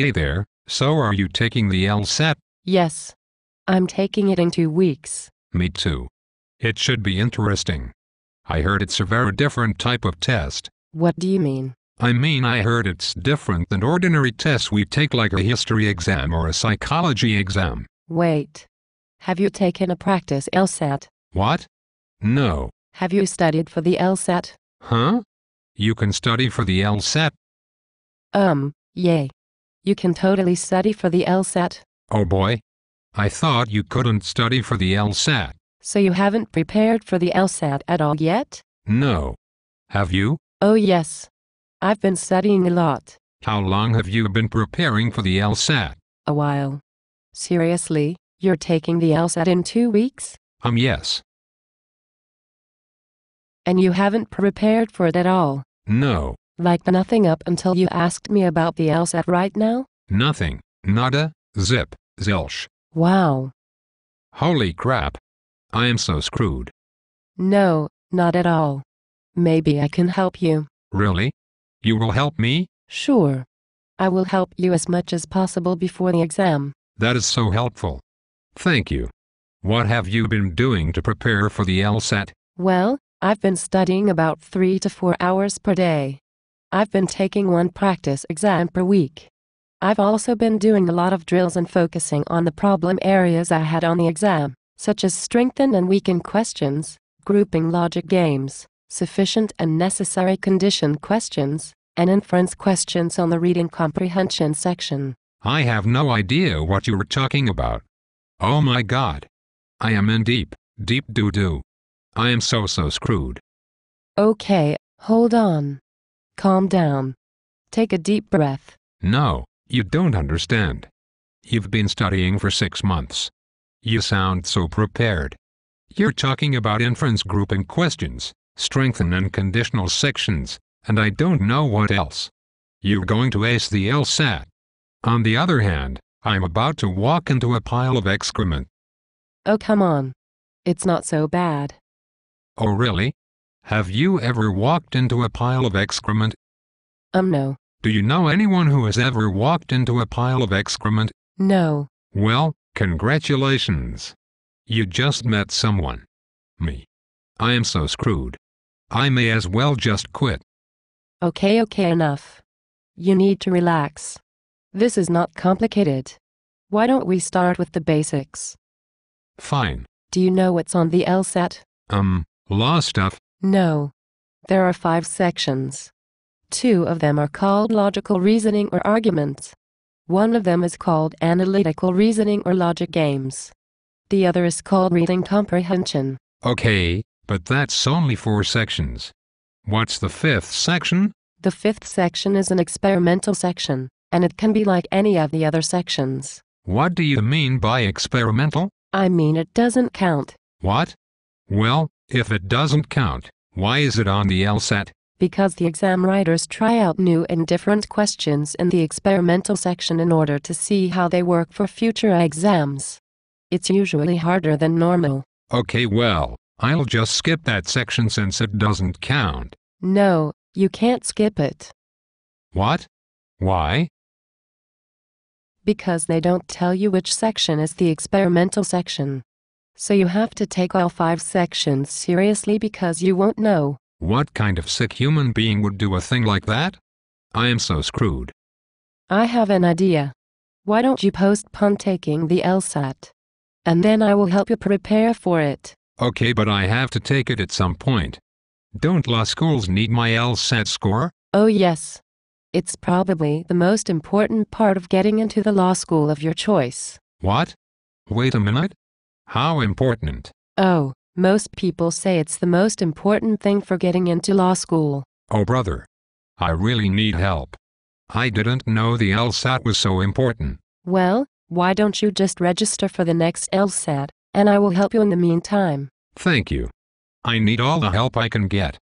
Hey there, so are you taking the LSAT? Yes. I'm taking it in 2 weeks. Me too. It should be interesting. I heard it's a very different type of test. What do you mean? I heard it's different than ordinary tests we take like a history exam or a psychology exam. Wait. Have you taken a practice LSAT? What? No. Have you studied for the LSAT? Huh? You can study for the LSAT? Yay. You can totally study for the LSAT. Oh boy. I thought you couldn't study for the LSAT. So you haven't prepared for the LSAT at all yet? No. Have you? Oh yes. I've been studying a lot. How long have you been preparing for the LSAT? A while. Seriously, you're taking the LSAT in 2 weeks? Yes. And you haven't prepared for it at all? No. Like nothing up until you asked me about the LSAT right now? Nothing. Nada. Zip. Zilch. Wow. Holy crap. I am so screwed. No, not at all. Maybe I can help you. Really? You will help me? Sure. I will help you as much as possible before the exam. That is so helpful. Thank you. What have you been doing to prepare for the LSAT? Well, I've been studying about 3 to 4 hours per day. I've been taking one practice exam per week. I've also been doing a lot of drills and focusing on the problem areas I had on the exam, such as strengthen and weaken questions, grouping logic games, sufficient and necessary condition questions, and inference questions on the reading comprehension section. I have no idea what you were talking about. Oh my god. I am in deep doo-doo. I am so screwed. Okay, hold on. Calm down. Take a deep breath. No, you don't understand. You've been studying for 6 months. You sound so prepared. You're talking about inference grouping questions, strengthen and conditional sections, and I don't know what else. You're going to ace the LSAT. On the other hand, I'm about to walk into a pile of excrement. Oh come on. It's not so bad. Oh really? Have you ever walked into a pile of excrement? No. Do you know anyone who has ever walked into a pile of excrement? No. Well, congratulations. You just met someone. Me. I am so screwed. I may as well just quit. Okay, enough. You need to relax. This is not complicated. Why don't we start with the basics? Fine. Do you know what's on the LSAT? Law stuff. No. There are 5 sections. 2 of them are called logical reasoning or arguments. One of them is called analytical reasoning or logic games. The other is called reading comprehension. Okay, but that's only 4 sections. What's the 5th section? The 5th section is an experimental section, and it can be like any of the other sections. What do you mean by experimental? I mean it doesn't count. What? Well, if it doesn't count, why is it on the LSAT? Because the exam writers try out new and different questions in the experimental section in order to see how they work for future exams. It's usually harder than normal. Okay, well, I'll just skip that section since it doesn't count. No, you can't skip it. What? Why? Because they don't tell you which section is the experimental section. So you have to take all 5 sections seriously because you won't know. What kind of sick human being would do a thing like that? I am so screwed. I have an idea. Why don't you postpone taking the LSAT? And then I will help you prepare for it. Okay, but I have to take it at some point. Don't law schools need my LSAT score? Oh yes. It's probably the most important part of getting into the law school of your choice. What? Wait a minute. How important? Oh, most people say it's the most important thing for getting into law school. Oh brother. I really need help. I didn't know the LSAT was so important. Well, why don't you just register for the next LSAT, and I will help you in the meantime. Thank you. I need all the help I can get.